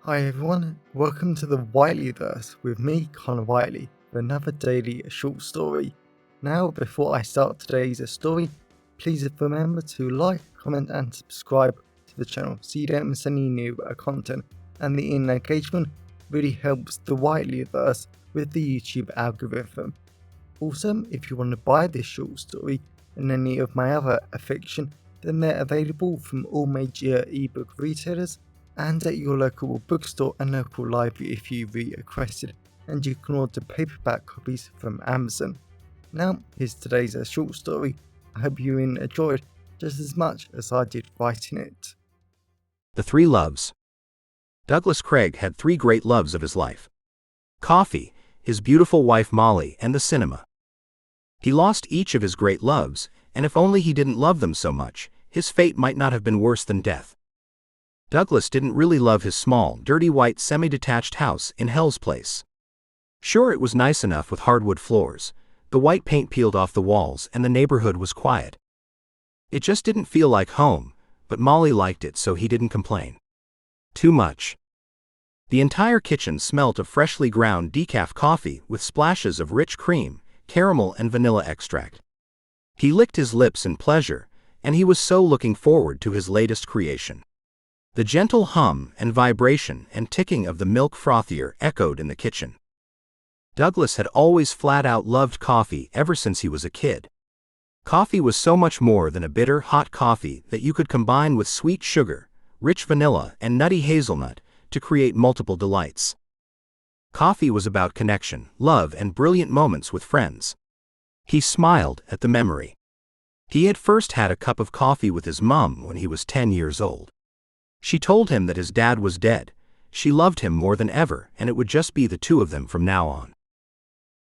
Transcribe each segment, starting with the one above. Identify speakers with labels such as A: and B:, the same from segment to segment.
A: Hi everyone, welcome to the Whiteleyverse with me, Connor Whiteley, for another daily short story. Now, before I start today's story, please remember to like, comment and subscribe to the channel so you don't miss any new content, and the engagement really helps the Whiteleyverse with the YouTube algorithm. Also, if you want to buy this short story and any of my other fiction, then they're available from all major ebook retailers and at your local bookstore and local library if you requested, and you can order paperback copies from Amazon. Now, here's today's short story. I hope you enjoyed just as much as I did writing it.
B: The Three Loves. Douglas Craig had three great loves of his life: coffee, his beautiful wife Molly, and the cinema. He lost each of his great loves, and if only he didn't love them so much, his fate might not have been worse than death. Douglas didn't really love his small, dirty white semi-detached house in Hell's Place. Sure, it was nice enough with hardwood floors, the white paint peeled off the walls, and the neighborhood was quiet. It just didn't feel like home, but Molly liked it, so he didn't complain too much. The entire kitchen smelt of freshly ground decaf coffee with splashes of rich cream, caramel and vanilla extract. He licked his lips in pleasure, and he was so looking forward to his latest creation. The gentle hum and vibration and ticking of the milk frothier echoed in the kitchen. Douglas had always flat-out loved coffee ever since he was a kid. Coffee was so much more than a bitter, hot coffee that you could combine with sweet sugar, rich vanilla, and nutty hazelnut to create multiple delights. Coffee was about connection, love, and brilliant moments with friends. He smiled at the memory. He had first had a cup of coffee with his mom when he was 10 years old. She told him that his dad was dead. She loved him more than ever, and it would just be the two of them from now on.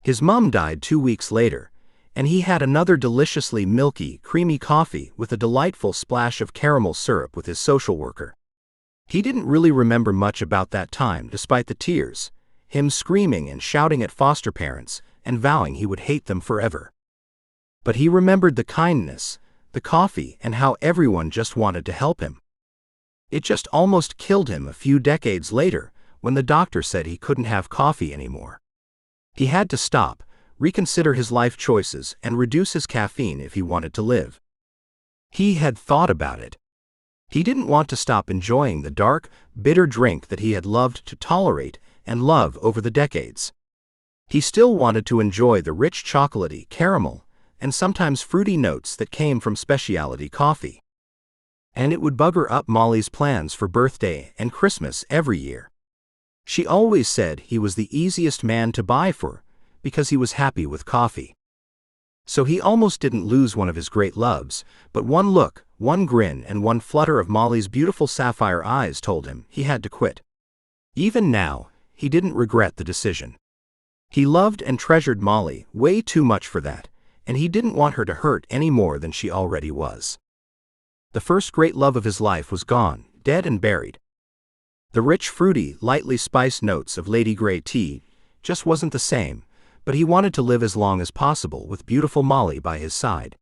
B: His mom died 2 weeks later, and he had another deliciously milky, creamy coffee with a delightful splash of caramel syrup with his social worker. He didn't really remember much about that time despite the tears, him screaming and shouting at foster parents and vowing he would hate them forever. But he remembered the kindness, the coffee, and how everyone just wanted to help him. It just almost killed him a few decades later when the doctor said he couldn't have coffee anymore. He had to stop, reconsider his life choices, and reduce his caffeine if he wanted to live. He had thought about it. He didn't want to stop enjoying the dark, bitter drink that he had loved to tolerate and love over the decades. He still wanted to enjoy the rich chocolatey, caramel, and sometimes fruity notes that came from specialty coffee. And it would bugger up Molly's plans for birthday and Christmas every year. She always said he was the easiest man to buy for because he was happy with coffee. So he almost didn't lose one of his great loves, but one look, one grin, and one flutter of Molly's beautiful sapphire eyes told him he had to quit. Even now, he didn't regret the decision. He loved and treasured Molly way too much for that, and he didn't want her to hurt any more than she already was. The first great love of his life was gone, dead and buried. The rich, fruity, lightly spiced notes of Lady Grey tea just wasn't the same, but he wanted to live as long as possible with beautiful Molly by his side.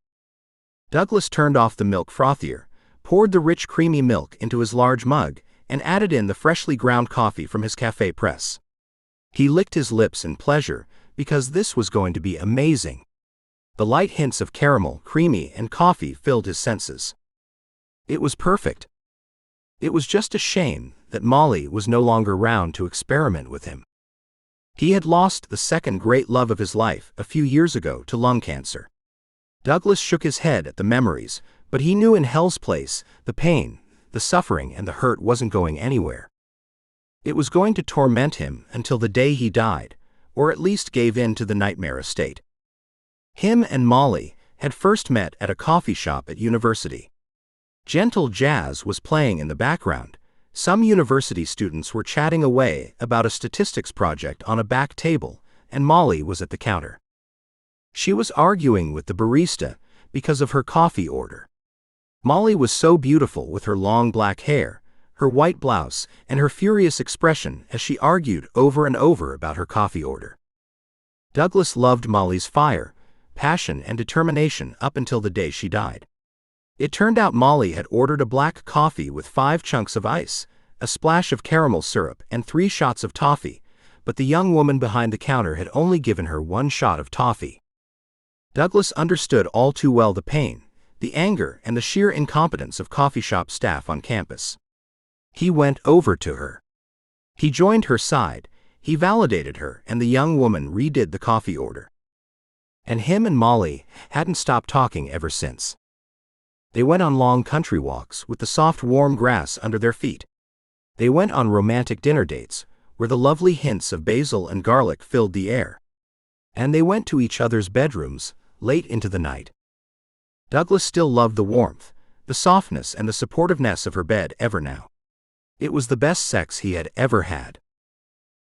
B: Douglas turned off the milk frothier, poured the rich creamy milk into his large mug, and added in the freshly ground coffee from his cafe press. He licked his lips in pleasure because this was going to be amazing. The light hints of caramel, creamy, and coffee filled his senses. It was perfect. It was just a shame that Molly was no longer round to experiment with him. He had lost the second great love of his life a few years ago to lung cancer. Douglas shook his head at the memories, but he knew in Hell's Place, the pain, the suffering, and the hurt wasn't going anywhere. It was going to torment him until the day he died, or at least gave in to the nightmare state. Him and Molly had first met at a coffee shop at university. Gentle jazz was playing in the background. Some university students were chatting away about a statistics project on a back table, and Molly was at the counter. She was arguing with the barista because of her coffee order. Molly was so beautiful with her long black hair, her white blouse, and her furious expression as she argued over and over about her coffee order. Douglas loved Molly's fire, passion, and determination up until the day she died. It turned out Molly had ordered a black coffee with 5 chunks of ice, a splash of caramel syrup, and 3 shots of toffee, but the young woman behind the counter had only given her 1 shot of toffee. Douglas understood all too well the pain, the anger, and the sheer incompetence of coffee shop staff on campus. He went over to her. He joined her side, he validated her, and the young woman redid the coffee order. And him and Molly hadn't stopped talking ever since. They went on long country walks with the soft warm grass under their feet. They went on romantic dinner dates, where the lovely hints of basil and garlic filled the air. And they went to each other's bedrooms, late into the night. Douglas still loved the warmth, the softness, and the supportiveness of her bed ever now. It was the best sex he had ever had.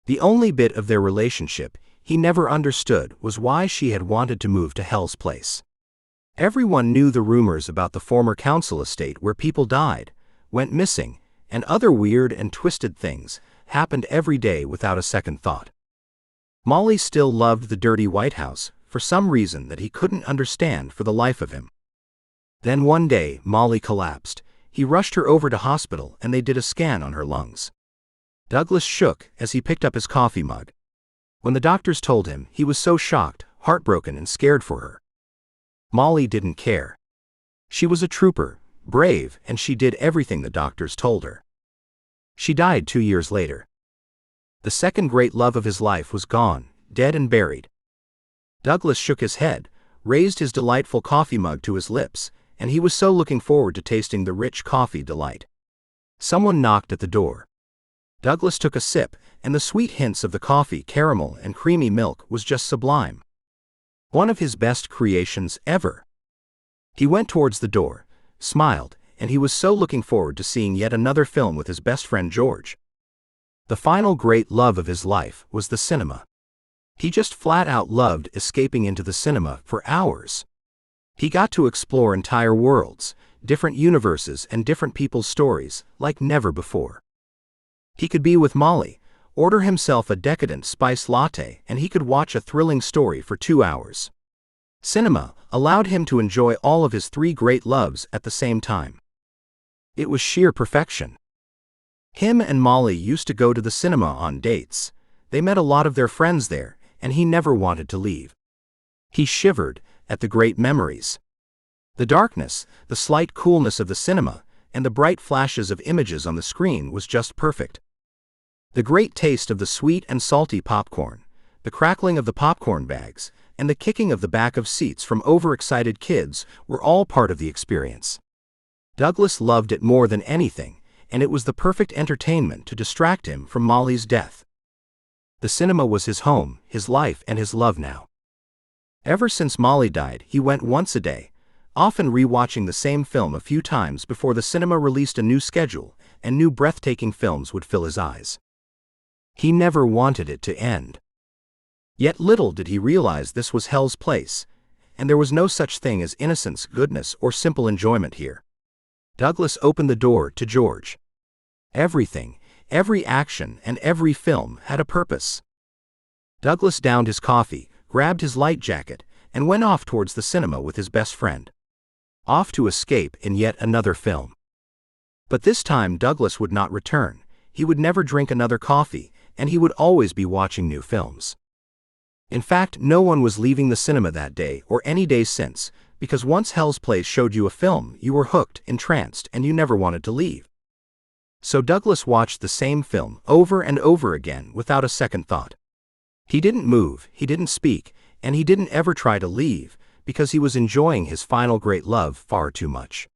B: The only bit of their relationship he never understood was why she had wanted to move to Hell's Place. Everyone knew the rumors about the former council estate where people died, went missing, and other weird and twisted things happened every day without a second thought. Molly still loved the dirty White House for some reason that he couldn't understand for the life of him. Then one day, Molly collapsed. He rushed her over to hospital and they did a scan on her lungs. Douglas shook as he picked up his coffee mug. When the doctors told him, he was so shocked, heartbroken, and scared for her. Molly didn't care. She was a trooper, brave, and she did everything the doctors told her. She died 2 years later. The second great love of his life was gone, dead and buried. Douglas shook his head, raised his delightful coffee mug to his lips, and he was so looking forward to tasting the rich coffee delight. Someone knocked at the door. Douglas took a sip, and the sweet hints of the coffee, caramel, and creamy milk was just sublime. One of his best creations ever. He went towards the door, smiled, and he was so looking forward to seeing yet another film with his best friend George. The final great love of his life was the cinema. He just flat out loved escaping into the cinema for hours. He got to explore entire worlds, different universes, and different people's stories like never before. He could be with Molly, order himself a decadent spice latte, and he could watch a thrilling story for 2 hours. Cinema allowed him to enjoy all of his 3 great loves at the same time. It was sheer perfection. Him and Molly used to go to the cinema on dates. They met a lot of their friends there, and he never wanted to leave. He shivered at the great memories. The darkness, the slight coolness of the cinema, and the bright flashes of images on the screen was just perfect. The great taste of the sweet and salty popcorn, the crackling of the popcorn bags, and the kicking of the back of seats from overexcited kids were all part of the experience. Douglas loved it more than anything, and it was the perfect entertainment to distract him from Molly's death. The cinema was his home, his life, and his love now. Ever since Molly died, he went once a day, often re-watching the same film a few times before the cinema released a new schedule, and new breathtaking films would fill his eyes. He never wanted it to end. Yet little did he realize this was Hell's Place, and there was no such thing as innocence, goodness, or simple enjoyment here. Douglas opened the door to George. Everything, every action, and every film had a purpose. Douglas downed his coffee, grabbed his light jacket, and went off towards the cinema with his best friend. Off to escape in yet another film. But this time Douglas would not return. He would never drink another coffee, and he would always be watching new films. In fact, no one was leaving the cinema that day or any day since, because once Hell's Place showed you a film, you were hooked, entranced, and you never wanted to leave. So Douglas watched the same film over and over again without a second thought. He didn't move, he didn't speak, and he didn't ever try to leave, because he was enjoying his final great love far too much.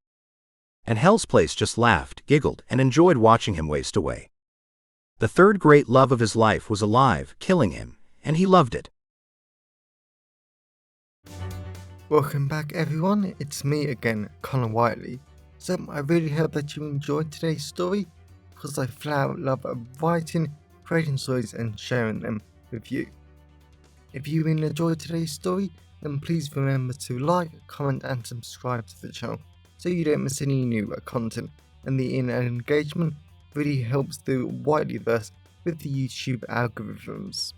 B: And Hell's Place just laughed, giggled, and enjoyed watching him waste away. The third great love of his life was alive, killing him, and he loved it.
A: Welcome back everyone, it's me again, Connor Whiteley. So I really hope that you enjoyed today's story, because I flat out love writing, creating stories and sharing them with you. If you really enjoyed today's story, then please remember to like, comment and subscribe to the channel so you don't miss any new content, and the internet engagement really helps the Whiteleyverse with the YouTube algorithms.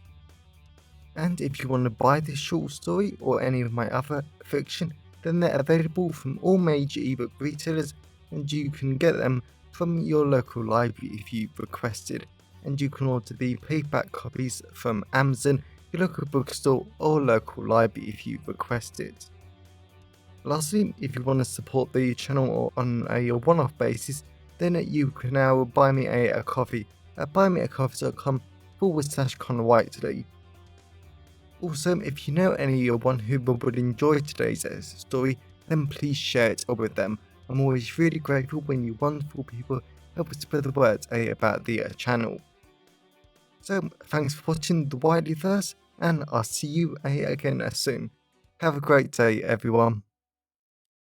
A: And if you want to buy this short story or any of my other fiction, then they're available from all major ebook retailers and you can get them from your local library if you requested, and you can order the paperback copies from Amazon, your local bookstore, or local library if you request it. Lastly, if you want to support the channel on a one-off basis, then you can now buy me a coffee at buymeacoffee.com/ConnorWhite. Also, if you know anyone who would enjoy today's story, then please share it with them. I'm always really grateful when you wonderful people help spread the word about the channel. So, thanks for watching the Wiley Verse, and I'll see you again soon. Have a great day, everyone.